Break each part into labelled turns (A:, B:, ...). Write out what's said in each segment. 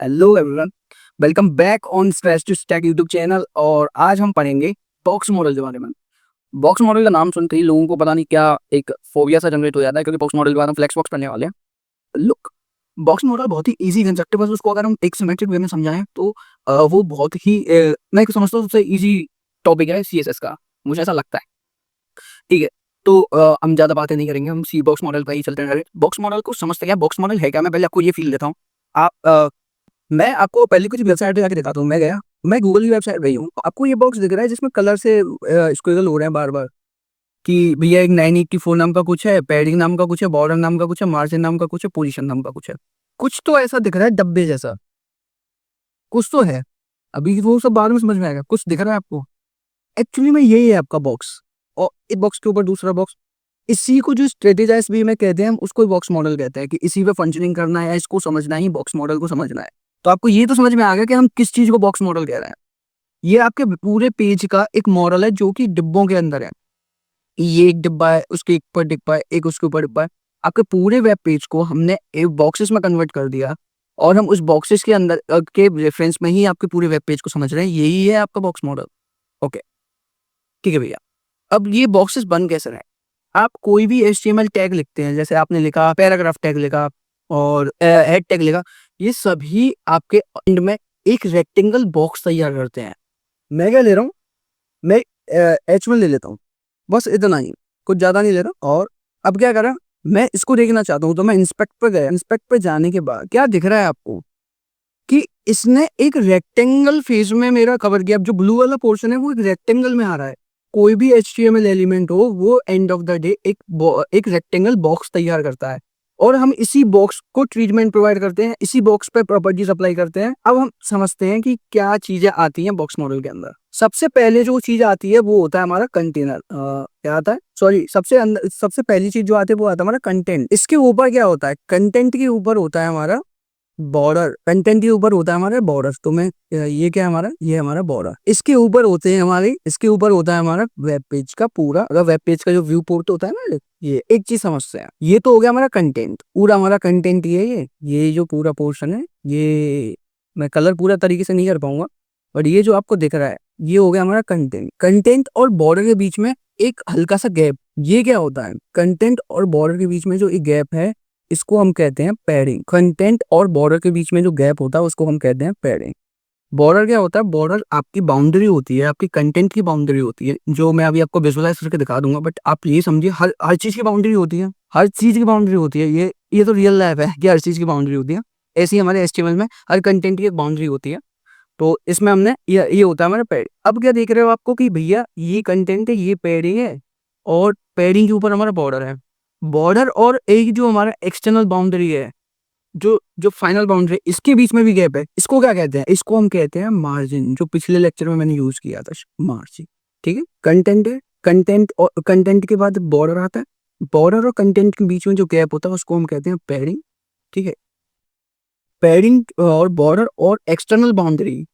A: Hello everyone, welcome back on stress to stack YouTube channel. और आज हम पढ़ेंगे बॉक्स मॉडल के बारे में। बॉक्स मॉडल का नाम सुनते ही लोगों को पता नहीं क्या एक फोबिया सा जनरेट हो जाता है, क्योंकि बॉक्स मॉडल के बाद हम फ्लेक्स बॉक्स पढ़ने वाले हैं। लुक, बॉक्स मॉडल बहुत ही इजी कंसेप्ट है, बस उसको अगर हम एक सिमेट्रिक वे में समझाएं तो वो बहुत ही मैं समझता हूँ सबसे इजी टॉपिक है सीएसएस का, मुझे ऐसा लगता है। ठीक है, तो हम ज़्यादा बातें नहीं करेंगे, हम सी बॉक्स मॉडल पर ही चलते हैं। बॉक्स मॉडल को समझते हैं, बॉक्स मॉडल है क्या। मैं पहले आपको ये फील देता हूँ। आप मैं आपको पहले कुछ वेबसाइट पे जाके दिखाता हूँ। मैं गूगल की वेबसाइट गई हूँ। आपको ये बॉक्स दिख रहा है जिसमें कलर से स्क्विगल हो रहे हैं बार बार, कि भैया एक 984 नाम का कुछ है, पैडिंग नाम का कुछ है, बॉर्डर नाम का कुछ है, मार्जिन नाम का कुछ है, पोजीशन नाम का कुछ है। कुछ तो ऐसा दिख रहा है डब्बे जैसा, कुछ तो है। अभी वो सब बाद में समझ में आएगा। कुछ दिख रहा है आपको, एक्चुअली में यही है आपका बॉक्स। और एक बॉक्स के ऊपर दूसरा बॉक्स, इसी को जो स्ट्रेटेजाइज भी में कहते हैं हम, उसको बॉक्स मॉडल कहते हैं। कि इसी पे फंक्शनिंग करना है, इसको समझना ही बॉक्स मॉडल को समझना है। तो आपको ये तो समझ में आ गया कि हम किस चीज को बॉक्स मॉडल कह रहे हैं। ये आपके पूरे पेज का एक मॉडल है जो कि डिब्बों के अंदर है। ये एक डिब्बा है, उसके ऊपर डिब्बा है, एक उसके ऊपर डिब्बा है। आपके पूरे वेब पेज को हमने एक बॉक्सेस में कन्वर्ट कर दिया, और हम उस बॉक्सेस के अंदर के रेफरेंस में ही आपके पूरे वेब पेज को समझ रहे हैं। यही है आपका बॉक्स मॉडल। ओके, ठीक है भैया। अब ये बॉक्सेस बन कैसे रहे। आप कोई भी HTML टैग लिखते हैं, जैसे आपने लिखा पैराग्राफ टैग लिखा और हेड टैग लिखा, ये सभी आपके एंड में एक रेक्टेंगल बॉक्स तैयार करते हैं। मैं क्या ले रहा हूँ, मैं HTML ले लेता हूँ, बस इतना ही, कुछ ज़्यादा नहीं ले रहा। और अब क्या करा, मैं इसको देखना चाहता हूँ, तो मैं इंस्पेक्ट पे गया। इंस्पेक्ट पे जाने के बाद क्या दिख रहा है आपको, कि इसने एक रेक्टेंगल फेज में मेरा कवर किया। अब जो ब्लू वाला पोर्शन है वो एक रेक्टेंगल में आ रहा है। कोई भी HTML एलिमेंट हो, वो एंड ऑफ द डे एक रेक्टेंगल बॉक्स तैयार करता है। और हम इसी बॉक्स को ट्रीटमेंट प्रोवाइड करते हैं, इसी बॉक्स पे प्रॉपर्टीज अप्लाई करते हैं। अब हम समझते हैं कि क्या चीजें आती हैं बॉक्स मॉडल के अंदर। सबसे पहले जो चीज आती है वो होता है हमारा कंटेनर। क्या आता है, सॉरी, सबसे अंदर सबसे पहली चीज जो आती है वो आता है हमारा कंटेंट। इसके ऊपर क्या होता है, कंटेंट के ऊपर होता है हमारा बॉर्डर। कंटेंट के ऊपर होता है हमारा बॉर्डर। तो मैं ये क्या है हमारा, ये हमारा बॉर्डर। इसके ऊपर होते हैं हमारे, इसके ऊपर होता है हमारा वेब पेज का पूरा, अगर वेब पेज का जो व्यू पोर्ट होता है ना, ये एक चीज समझते हैं। ये तो हो गया हमारा कंटेंट, पूरा हमारा कंटेंट। ये जो पूरा पोर्शन है, ये मैं कलर पूरा तरीके से नहीं कर पाऊंगा, बट ये जो आपको दिख रहा है ये हो गया हमारा कंटेंट। कंटेंट और बॉर्डर के बीच में एक हल्का सा गैप, ये क्या होता है, कंटेंट और बॉर्डर के बीच में जो एक गैप है, इसको हम कहते हैं पैडिंग। कंटेंट और बॉर्डर के बीच में जो गैप होता है उसको हम कहते हैं पैडिंग। बॉर्डर क्या होता है, बॉर्डर आपकी बाउंड्री होती है, आपकी कंटेंट की बाउंड्री होती है, जो मैं अभी आपको विजुअलाइज करके दिखा दूंगा। बट आप ये समझिए, हर हर चीज की बाउंड्री होती है, हर चीज की बाउंड्री होती है। ये तो रियल लाइफ है कि हर चीज की बाउंड्री होती है। ऐसे ही हमारे HTML में हर कंटेंट की एक बाउंड्री होती है। तो इसमें हमने ये होता है हमारा पैड। अब क्या देख रहे हो आपको, कि भैया ये कंटेंट है, ये पैडिंग है, और पैडिंग के ऊपर हमारा बॉर्डर है। बॉर्डर और एक जो हमारा एक्सटर्नल बाउंड्री है, जो जो फाइनल बाउंड्री, इसके बीच में भी गैप है। इसको क्या कहते हैं, इसको हम कहते हैं मार्जिन, जो पिछले लेक्चर में मैंने यूज किया था, मार्जिन। ठीक है, कंटेंट है, कंटेंट और कंटेंट के बाद बॉर्डर आता है। बॉर्डर और कंटेंट के बीच में जो गैप होता है उसको हम कहते हैं पैडिंग। ठीक है, पैडिंग और बॉर्डर और एक्सटर्नल बाउंड्री।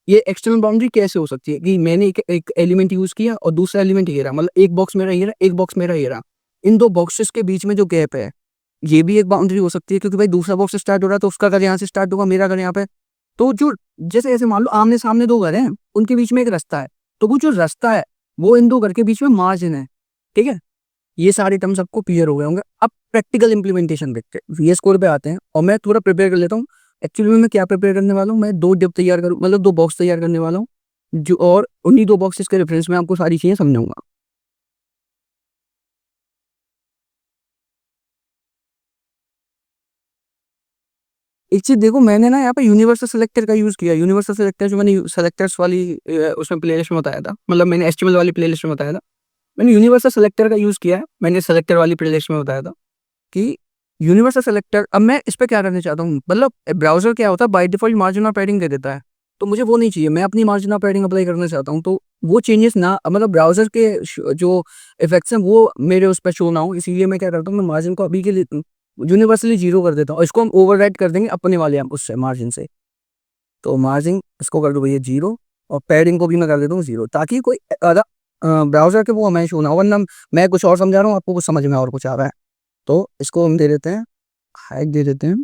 A: ये एक्सटर्नल बाउंड्री कैसे हो सकती है, कि मैंने एक एलिमेंट यूज किया और दूसरा एलिमेंट ये रहा, मतलब एक बॉक्स मेरा ये रहा, एक बॉक्स मेरा ये रहा। इन दो बॉक्सेस के बीच में जो गैप है, ये भी एक बाउंड्री हो सकती है, क्योंकि भाई दूसरा बॉक्स स्टार्ट हो रहा है तो उसका घर यहाँ से स्टार्ट होगा, मेरा घर यहाँ पे। तो जो, जैसे ऐसे मान लो आमने सामने दो घर हैं, उनके बीच में एक रास्ता है, तो वो जो रास्ता है वो इन दो घर के बीच में मार्जिन है। ठीक है, ये सारे टर्म्स आपको क्लियर हो गए होंगे। अब प्रैक्टिकल इंप्लीमेंटेशन देखते हैं, VS कोड पे आते हैं, और मैं थोड़ा प्रिपेयर कर लेता हूँ। एक्चुअली में मैं क्या प्रिपेयर करने वाला हूँ, मैं दो डिप तैयार करूँ, मतलब दो बॉक्स तैयार करने वाला हूँ, जो, और उन्हीं दो बॉक्सेस के रेफरेंस में आपको सारी चीजें समझाऊंगा। एक चीज देखो, मैंने ना यहाँ पे यूनिवर्सल सेलेक्टर का यूज किया। यूनिवर्सल सेलेक्टर जो मैंने सेलेक्टर्स वाली उसमें प्लेलिस्ट में बताया था, मतलब मैंने HTML वाली प्लेलिस्ट में बताया था, मैंने यूनिवर्सल सेलेक्टर का यूज किया है। मैंने सेलेक्टर वाली प्लेलिस्ट में बताया था कि यूनिवर्सल सेलेक्टर। अब मैं इस पे क्या करना चाहता हूँ, मतलब ब्राउजर क्या होता है, बाय डिफॉल्ट मार्जिन और पैडिंग दे देता है। तो मुझे वो नहीं चाहिए, मैं अपनी मार्जिन और पैडिंग अप्लाई करना चाहता हूँ। तो वो चेंजेस ना, मतलब ब्राउजर के जो इफेक्ट्स हैं वो मेरे उस पर शो ना हो, इसीलिए मैं क्या करता हूँ, मैं मार्जिन को अभी के लिए यूनिवर्सली 0 कर देता हूँ। इसको हम ओवरराइड कर देंगे अपने वाले हम उससे मार्जिन से। तो मार्जिन इसको कर दो भैया 0, और पैडिंग को भी मैं कर देता हूँ 0, ताकि कोई ब्राउजर के वो हमें शो ना हो। वरना मैं कुछ और समझा रहा हूँ, आपको कुछ समझ में और कुछ आ रहा है। तो इसको हम दे देते हैं, हाइट दे देते हैं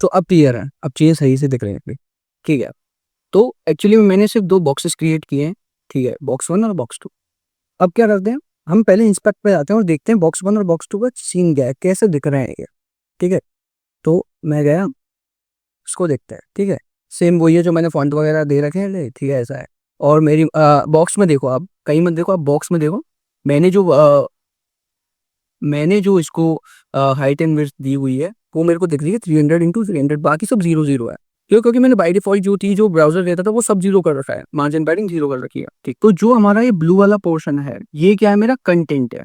A: तो अब क्लियर है, अब चीज़ें सही से दिख रही हैं, ठीक है। तो एक्चुअली मैंने सिर्फ 2 बॉक्सेस क्रिएट किए हैं, ठीक है, बॉक्स 1 और बॉक्स 2। अब क्या करते हैं, हम पहले इंस्पेक्ट पे जाते हैं और देखते हैं बॉक्स 1 और बॉक्स 2 का सीन क्या है, कैसे दिख रहे हैं ये, ठीक है। तो मैं गया, उसको देखते हैं, ठीक है। सेम वही है जो मैंने फ़ॉन्ट वगैरह दे रखे हैं, ले ठीक है, ऐसा है। और मेरी बॉक्स में देखो आप, कहीं मत देखो आप, बॉक्स में देखो, मैंने जो इसको हाइट एंड विड्थ दी हुई है, वो मेरे को दिख रही है 300 इंटू 300, बाकी सब 0 है। क्यों? क्योंकि मैंने बाई डिफ़ॉल्ट जो थी, जो ब्राउज़र देता था, वो सब 0 कर रखा है, मार्जिन पैडिंग 0 कर रखी है, ठीक। तो जो हमारा ये ब्लू वाला पोर्शन है, ये क्या है, मेरा कंटेंट है,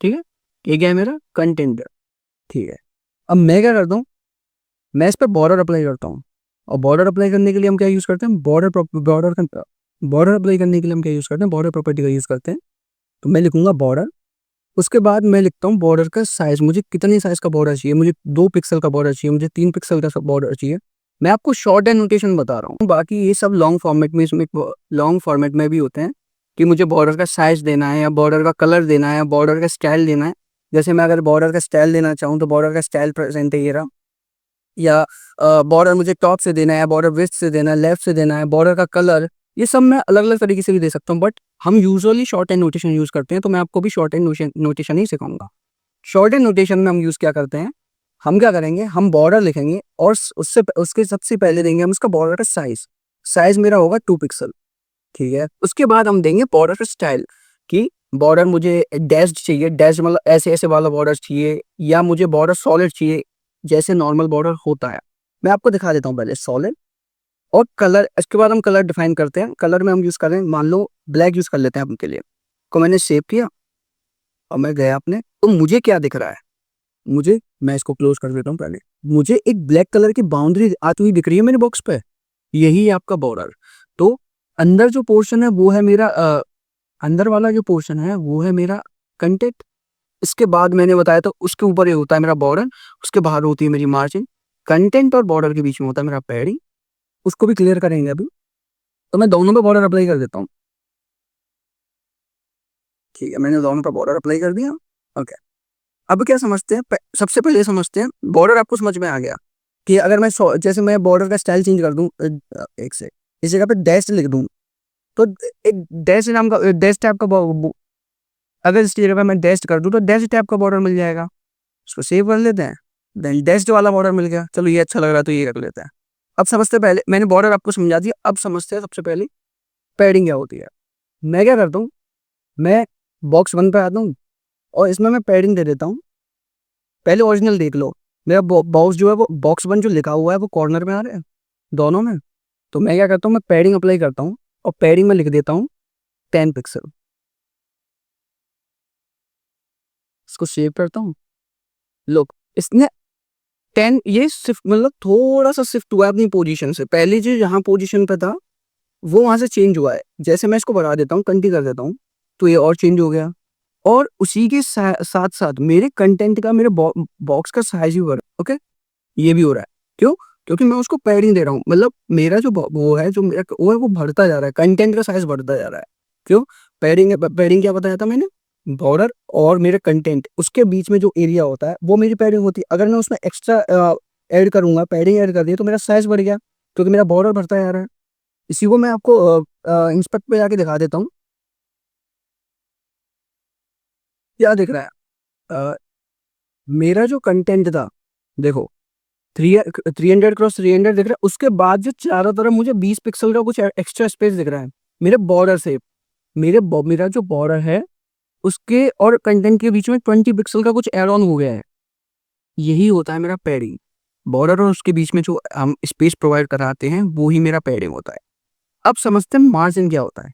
A: ठीक है। ये क्या है, मेरा कंटेंट है, ठीक है। अब मैं क्या करता हूँ, मैं इस पे बॉर्डर अप्लाई करता हूँ। और बॉर्डर अप्लाई करने के लिए हम क्या यूज़ करते हैं, बॉर्डर अप्लाई करने के लिए हम क्या यूज़ करते हैं, बॉर्डर प्रॉपर्टी का यूज़ करते हैं। तो मैं लिखूंगा बॉर्डर, उसके बाद मैं लिखता हूँ बॉर्डर का साइज़, मुझे कितनी साइज़ का बॉर्डर चाहिए, मुझे 2 पिक्सल का बॉर्डर चाहिए, मुझे 3 पिक्सल का बॉर्डर चाहिए। मैं आपको शॉर्ट एंड नोटेशन बता रहा हूँ, बाकी ये सब लॉन्ग फॉर्मेट में, इसमें लॉन्ग फॉर्मेट में भी होते हैं कि मुझे बॉर्डर का साइज़ देना है, या बॉर्डर का कलर देना है, या बॉर्डर का स्टाइल देना है। जैसे मैं अगर बॉर्डर का स्टाइल देना चाहूँ, तो बॉर्डर का स्टाइल प्रेजेंट है ये रहा। या बॉर्डर मुझे टॉप से देना है, बॉर्डर वेस्ट से देना है, लेफ्ट से देना है, बॉर्डर का कलर, ये सब मैं अलग-अलग तरीके से भी दे सकता हूँ, बट हम usually short hand notation use करते हैं, तो मैं आपको भी शॉर्ट हैंड नोटेशन ही सिखाऊँगा। शॉर्ट हैंड नोटेशन में हम यूज़ क्या करते हैं, हम क्या करेंगे, हम बॉर्डर लिखेंगे और उससे उसके सबसे पहले देंगे हम उसका बॉर्डर का साइज़। साइज़ मेरा होगा 2 पिक्सल, ठीक है। उसके बाद हम देंगे बॉर्डर का स्टाइल, कि बॉर्डर मुझे डैश्ड चाहिए, डैश्ड मतलब ऐसे-ऐसे वाला बॉर्डर चाहिए, या मुझे बॉर्डर सॉलिड चाहिए, जैसे नॉर्मल बॉर्डर होता है। मैं आपको दिखा देता हूँ पहले सॉलिड। और कलर, इसके बाद हम कलर डिफाइन करते हैं। कलर में हम यूज़ कर रहे हैं, मान लो ब्लैक यूज़ कर लेते हैं उनके लिए। को मैंने सेव किया और मैं गया अपने, तो मुझे क्या दिख रहा है, मुझे, मैं इसको क्लोज़ कर देता हूँ पहले। मुझे एक ब्लैक कलर की बाउंड्री आती हुई दिख रही है मेरे बॉक्स पे, यही है आपका बॉर्डर। तो अंदर जो पोर्शन है वो है मेरा अंदर वाला जो पोर्शन है वो है मेरा कंटेंट। इसके बाद मैंने बताया था उसके ऊपर ये होता है मेरा बॉर्डर, उसके बाहर होती है मेरी मार्जिन। कंटेंट और बॉर्डर के बीच में होता है मेरा पैडिंग, उसको भी क्लियर करेंगे अभी। तो मैं दोनों पे बॉर्डर अप्लाई कर देता हूँ, ठीक है। मैंने दोनों पे बॉर्डर अप्लाई कर दिया, ओके। अब क्या समझते हैं, सबसे पहले समझते हैं, बॉर्डर आपको समझ में आ गया कि अगर मैं जैसे मैं बॉर्डर का स्टाइल चेंज कर दूं, एक से इस जगह पे डैश लिख दूं, तो एक डैश नाम का डैश टाइप का अगर इस जगह पे मैं डैश कर दूं, तो डैश टाइप का बॉर्डर मिल जाएगा। उसको सेव कर लेते हैं, देन डैश वाला बॉर्डर मिल गया, चलो ये अच्छा लग रहा है तो ये कर लेते हैं। अब समझते हैं, पहले मैंने बॉर्डर आपको समझा दिया, अब समझते हैं सबसे पहले पैडिंग क्या होती है। मैं क्या करता हूँ, मैं बॉक्स 1 पे आता हूँ और इसमें मैं पैडिंग दे देता हूँ। पहले ओरिजिनल देख लो, मेरा बॉक्स जो है, वो बॉक्स 1 जो लिखा हुआ है वो कॉर्नर में आ रहा है दोनों में। तो मैं क्या करता हूँ, मैं पैडिंग अप्लाई करता हूँ और पैडिंग में लिख देता हूँ 10 पिक्सल। इसको सेव करता हूँ, लुक, इसने 10, ये सिर्फ मतलब थोड़ा सा शिफ्ट हुआ है अपनी पोजीशन से। पहले जो यहाँ पोजीशन पे था वो वहां से चेंज हुआ है। जैसे मैं इसको बढ़ा देता हूँ, 20 कर देता हूँ, तो ये और चेंज हो गया। और उसी के साथ साथ मेरे कंटेंट का, मेरे बॉक्स का साइज भी बढ़, ओके, ये भी हो रहा है। क्यों? क्योंकि मैं उसको पैडिंग दे रहा हूँ, मतलब मेरा जो वो है, जो मेरा वो है, वो बढ़ता जा रहा है, कंटेंट का साइज बढ़ता जा रहा है। क्यों? पैडिंग, पैडिंग क्या बताया था मैंने, बॉर्डर और मेरे कंटेंट, उसके बीच में जो एरिया होता है वो मेरी पैडिंग होती है। अगर मैं उसमें एक्स्ट्रा ऐड करूंगा, पैडिंग ऐड कर दिया, तो मेरा साइज बढ़ गया, क्योंकि मेरा बॉर्डर बढ़ता जा रहा है। इसी को मैं आपको इंस्पेक्ट पे जाके दिखा देता हूँ, क्या दिख रहा है। मेरा जो कंटेंट था, देखो, 300 क्रॉस 300 दिख रहा है। उसके बाद जो चारों तरफ मुझे 20 पिक्सल का कुछ एक्स्ट्रा स्पेस दिख रहा है मेरे बॉर्डर से। मेरा जो बॉर्डर है उसके और कंटेंट के बीच में 20 पिक्सल का कुछ एड ऑन हो गया है। यही होता है मेरा पैडिंग। बॉर्डर और उसके बीच में जो हम स्पेस प्रोवाइड कराते हैं, वो ही मेरा पैडिंग होता है। अब समझते हैं मार्जिन क्या होता है।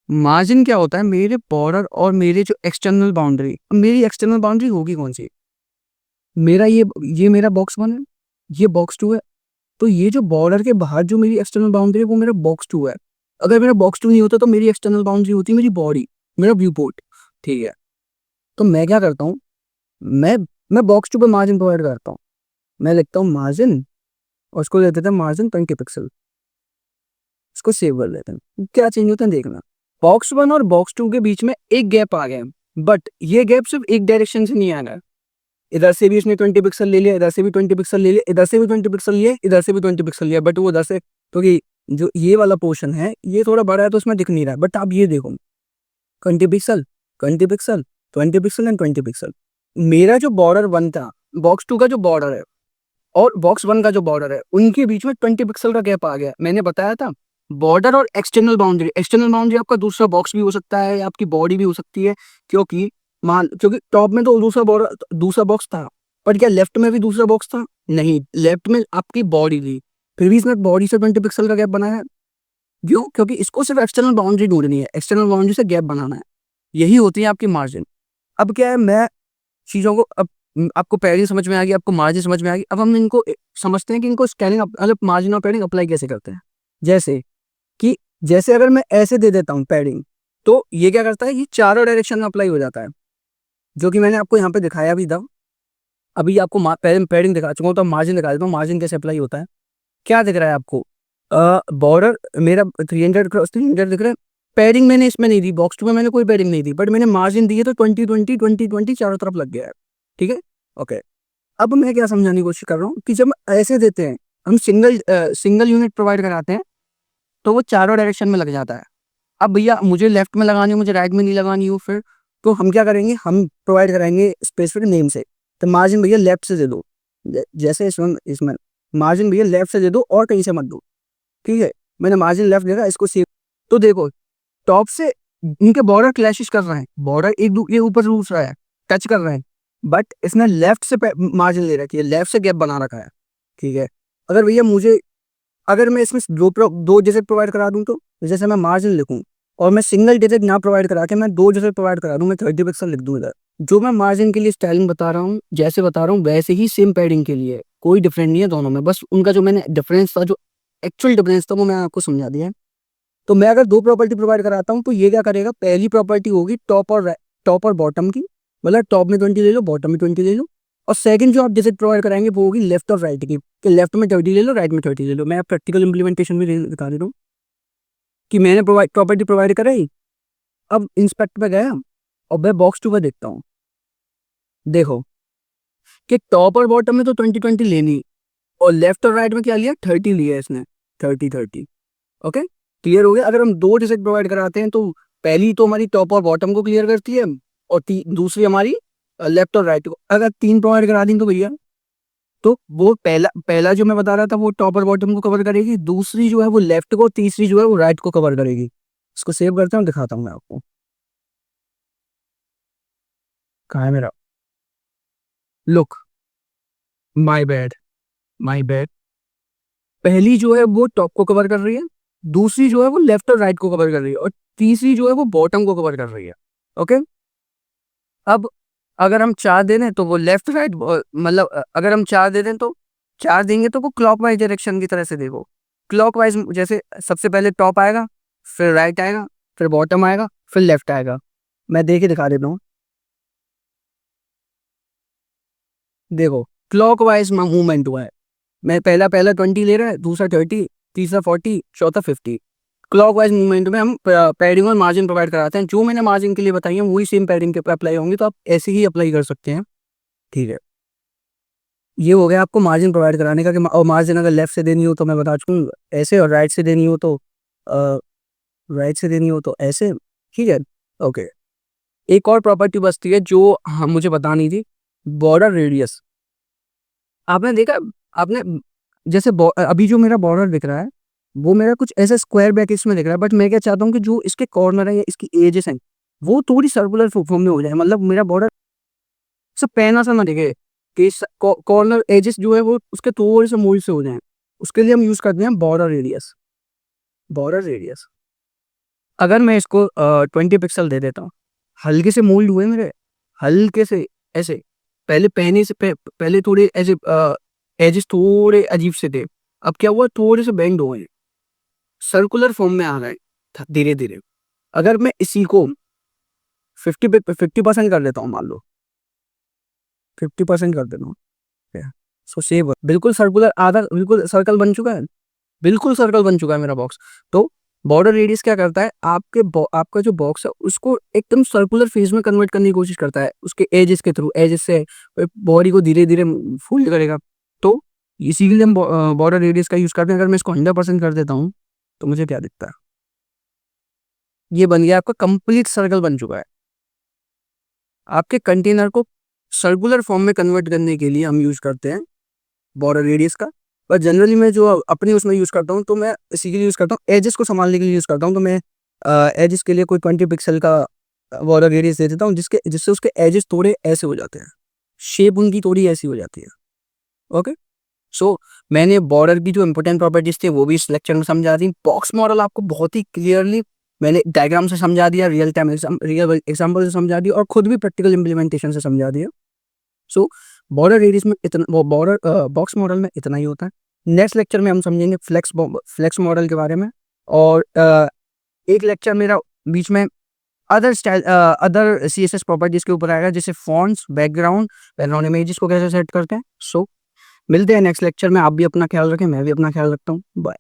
A: मार्जिन क्या होता है, मेरे बॉर्डर और मेरे जो एक्सटर्नल बाउंड्री, मेरी एक्सटर्नल बाउंड्री होगी कौन सी, मेरा ये मेरा बॉक्स 1 है, ये बॉक्स 2 है। तो ये जो बॉर्डर के बाहर जो मेरी एक्सटर्नल बाउंड्री है, वो मेरा बॉक्स 2 है। अगर मेरा बॉक्स 2 नहीं होता, तो मेरी एक्सटर्नल बाउंड्री होती मेरी बॉडी, मेरा व्यू पोर्ट, ठीक है। तो मैं क्या करता हूँ, मैं मैं बॉक्स 2 पे मार्जिन प्रोवाइड करता हूँ। मैं लिखता हूँ मार्जिन, और उसको दे देते हैं मार्जिन 20 पिक्सल। इसको सेव कर लेते हैं, क्या चेंज होता है देखना। बॉक्स 1 और बॉक्स 2 के बीच में एक गैप आ गया, बट ये गैप सिर्फ एक डायरेक्शन से नहीं आ रहा है, इधर से भी इसने 20 पिक्सल ले लिया, इधर से भी 20 पिक्सल ले लिया, इधर से भी 20 पिक्सल लिए, इधर से भी 20 पिक्सल लिया, बट वो उधर से, क्योंकि जो ये वाला पोर्शन है ये थोड़ा बड़ा है तो उसमें दिख नहीं रहा है। बट आप ये देखो 20 pixel, 20 pixel, 20 pixel and 20 pixel. मेरा जो बॉर्डर 1 था, बॉक्स 2 का जो बॉर्डर है और बॉक्स 1 का जो बॉर्डर है, उनके बीच में 20 पिक्सल का गैप आ गया। मैंने बताया था बॉर्डर और एक्सटर्नल बाउंड्री आपका दूसरा बॉक्स भी हो सकता है, आपकी बॉडी भी हो सकती है, क्योंकि क्योंकि टॉप में तो दूसरा बॉर्डर, दूसरा बॉक्स था, पर क्या लेफ्ट में भी दूसरा बॉक्स था? नहीं, लेफ्ट में आपकी बॉडी थी, फिर भी इसने बॉडी से 20 पिक्सल का गैप बनाया। क्यों? क्योंकि इसको सिर्फ एक्सटर्नल बाउंड्री ढूंढनी है, एक्सटर्नल बाउंड्री से गैप बनाना है। यही होती है आपकी मार्जिन। अब क्या है, मैं चीज़ों को अब आपको पैडिंग समझ में आ गई, आपको मार्जिन समझ में आ गई। अब हम इनको समझते हैं कि इनको स्केलिंग मतलब मार्जिन और पैडिंग अप्लाई कैसे करते हैं। जैसे कि जैसे अगर मैं ऐसे दे देता हूँ पैडिंग, तो ये क्या करता है, ये चारों डायरेक्शन में अप्लाई हो जाता है, जो कि मैंने आपको यहाँ पे दिखाया भी था। अभी आपको पैडिंग दिखा चुका हूँ, तो मार्जिन दिखा देता हूँ, मार्जिन कैसे अप्लाई होता है। क्या दिख रहा है आपको? बॉर्डर मेरा 300 क्रॉस 300 दिख रहा है। पैडिंग मैंने इसमें नहीं दी, बॉक्स 2 में मैंने कोई पैडिंग नहीं दी, बट मैंने मार्जिन दी है, तो 20-20-20-20 चारों तरफ लग गया है। ठीक है, ओके। अब मैं क्या समझाने की कोशिश कर रहा हूँ कि जब ऐसे देते हैं, हम सिंगल यूनिट प्रोवाइड कराते हैं, तो वो चारों डायरेक्शन में लग जाता है। अब भैया मुझे लेफ्ट में लगानी हो, मुझे राइट में नहीं लगानी हो, फिर तो हम क्या करेंगे, हम प्रोवाइड कराएंगे स्पेसिफिक नेम से। तो मार्जिन भैया लेफ्ट से दे दो, जैसे इसमें मार्जिन भैया लेफ्ट से दे दो और कहीं से मत दो। ठीक है, मैंने मार्जिन लेफ्ट देखा, इसको सेव। तो देखो टॉप से इनके बॉर्डर क्लैशेस कर रहे हैं, बॉर्डर ये ऊपर से दूसरा है, टच कर रहे हैं, बट इसने लेफ्ट से मार्जिन ले रखी है, लेफ्ट से गैप बना रखा है। ठीक है, अगर भैया मुझे, अगर मैं इसमें दो डिजिट प्रोवाइड करा दूं, तो जैसे मैं मार्जिन लिखूं और मैं सिंगल डिजिट ना प्रोवाइड करा के मैं दो डिजिट प्रोवाइड करा दूं, मैं 30 पिक्सल लिख दूं इधर। जो मैं मार्जिन के लिए स्टाइलिंग बता रहा हूँ, जैसे बता रहा हूँ, वैसे ही सेम पैडिंग के लिए कोई डिफरेंस नहीं है दोनों में, बस उनका जो मैंने डिफरेंस था, जो एक्चुअल डिफरेंस था, वो मैं आपको समझा दिया है। तो मैं अगर दो प्रॉपर्टी प्रोवाइड कराता हूँ, तो ये क्या करेगा, पहली प्रॉपर्टी होगी टॉप और बॉटम की, मतलब टॉप में 20 ले लो, बॉटम में 20 ले लो। और सेकंड जो आप डिजिट प्रोवाइड कराएंगे वो होगी लेफ्ट और राइट की, कि लेफ्ट में 30 ले लो, राइट में 30 ले लो। मैं प्रैक्टिकल इंप्लीमेंटेशन भी दिखा दे रहा हूँ कि मैंने प्रॉपर्टी प्रोवाइड कराई। अब इंस्पेक्ट पे गया और मैं बॉक्स 2 पे देखता हूँ, देखो कि टॉप और बॉटम में तो 20-20 लेनी, और लेफ्ट और राइट में क्या लिया, 30 लिया इसने, 30-30। ओके, क्लियर हो गया। अगर हम दो डिजिट प्रोवाइड कराते हैं, तो पहली तो हमारी टॉप और बॉटम को क्लियर करती है, और दूसरी हमारी लेफ्ट और राइट को। अगर 3 प्रोवाइड करा दी तो भैया, तो वो पहला पहला जो मैं बता रहा था वो टॉप और बॉटम को कवर करेगी, दूसरी जो है वो लेफ्ट को, तीसरी जो है वो राइट को कवर करेगी। इसको सेव करता हूँ, दिखाता हूँ मैं आपको। कहाँ है मेरा, look, my bad, my bad. पहली जो है वो टॉप को कवर कर रही है, दूसरी जो है वो लेफ्ट और राइट को कवर कर रही है, और तीसरी जो है वो बॉटम को कवर कर रही है। ओके, अब अगर हम 4 दे दें तो वो लेफ्ट राइट, मतलब अगर हम 4 दे दें तो 4 देंगे तो वो क्लॉकवाइज डायरेक्शन की तरह से देखो। क्लॉकवाइज जैसे सबसे पहले टॉप आएगा, फिर राइट आएगा, फिर बॉटम आएगा, फिर लेफ्ट आएगा। मैं दे के दिखा देता हूँ, देखो क्लॉकवाइज मूवमेंट हुआ है। मैं पहला पहला 20 ले रहा है, दूसरा 30, तीसरा 40, चौथा 50। क्लॉकवाइज मूवमेंट में हम पैडिंग और मार्जिन प्रोवाइड कराते हैं। जो मैंने मार्जिन के लिए बताई है वही सेम पैडिंग के पे अप्लाई होंगी, तो आप ऐसे ही अप्लाई कर सकते हैं। ठीक है, ये हो गया आपको मार्जिन प्रोवाइड कराने का कि और मार्जिन अगर लेफ्ट से देनी हो तो मैं बता चुका हूँ ऐसे, और राइट से देनी हो तो ऐसे। ठीक है, ओके। एक और प्रॉपर्टी बचती है जो मुझे बतानी थी, बॉर्डर रेडियस। आपने देखा, आपने जैसे अभी जो मेरा बॉर्डर दिख रहा है वो मेरा कुछ ऐसा स्क्वायर ब्रैकेट्स में दिख रहा है, बट मैं क्या चाहता हूँ कि जो इसके कॉर्नर है या इसकी एजेस हैं वो थोड़ी सर्कुलर फॉर्म में हो जाए, मतलब मेरा बॉर्डर सब पैना सा ना दिखे, कि कॉर्नर एजेस जो है वो उसके थोड़े से मोल्ड से हो जाए। उसके लिए हम यूज करते हैं बॉर्डर रेडियस। बॉर्डर रेडियस, अगर मैं इसको 20 पिक्सल दे देता हूँ, हल्के से मोल्ड हुए मेरे, हल्के से ऐसे, पहले पहने से पहले थोड़े ऐसे एजेस थोड़े अजीब से थे, अब क्या हुआ, थोड़े से बेंड हो गए, सर्कुलर फॉर्म में आ गए धीरे धीरे। अगर मैं इसी को 50% कर देता हूँ, मान लो 50% कर देता हूँ, सो सेव, बिल्कुल सर्कुलर, आधा बिल्कुल सर्कल बन चुका है, बिल्कुल सर्कल बन चुका है मेरा बॉक्स। तो बॉर्डर रेडियस क्या करता है, आपका जो बॉक्स है उसको एकदम सर्कुलर फेज में कन्वर्ट करने की कोशिश करता है उसके एजेस के थ्रू, एजेस से बॉडी को धीरे धीरे फोल्ड करेगा। तो इसीलिए हम बॉर्डर रेडियस का यूज करते हैं। अगर मैं इसको 100% कर देता हूँ तो मुझे क्या दिखता है, ये बन गया आपका कंप्लीट सर्कल बन चुका है। आपके कंटेनर को सर्कुलर फॉर्म में कन्वर्ट करने के लिए हम यूज करते हैं बॉर्डर रेडियस का। पर जनरली मैं जो अपनी उसमें यूज़ करता हूँ, तो मैं इसी के लिए यूज़ करता हूँ, एजेस को संभालने के लिए यूज़ करता हूँ। तो मैं एजेस के लिए कोई 20 पिक्सल का बॉर्डर रेडियस दे देता हूँ, जिससे उसके एजेस थोड़े ऐसे हो जाते हैं, शेप उनकी थोड़ी ऐसी हो जाती है। ओके, सो मैंने बॉर्डर की जो इंपॉर्टेंट प्रॉपर्टीज थी वो भी इस लेक्चर में समझा दी। बॉक्स मॉडल आपको बहुत ही क्लियरली मैंने डायग्राम से समझा दिया, रियल एग्जाम्पल से समझा दिया और खुद भी प्रैक्टिकल इम्प्लीमेंटेशन से समझा दिया। सो बॉर्डर रेडियस में इतना, वो बॉर्डर बॉक्स मॉडल में इतना ही होता है। नेक्स्ट लेक्चर में हम समझेंगे फ्लेक्स मॉडल के बारे में, और एक लेक्चर मेरा बीच में अदर सीएसएस प्रॉपर्टीज के ऊपर आएगा, जैसे फॉन्ट्स, बैकग्राउंड इमेजेस को कैसे सेट करते हैं। सो मिलते हैं नेक्स्ट लेक्चर में। आप भी अपना ख्याल रखें, मैं भी अपना ख्याल रखता हूँ। बाय।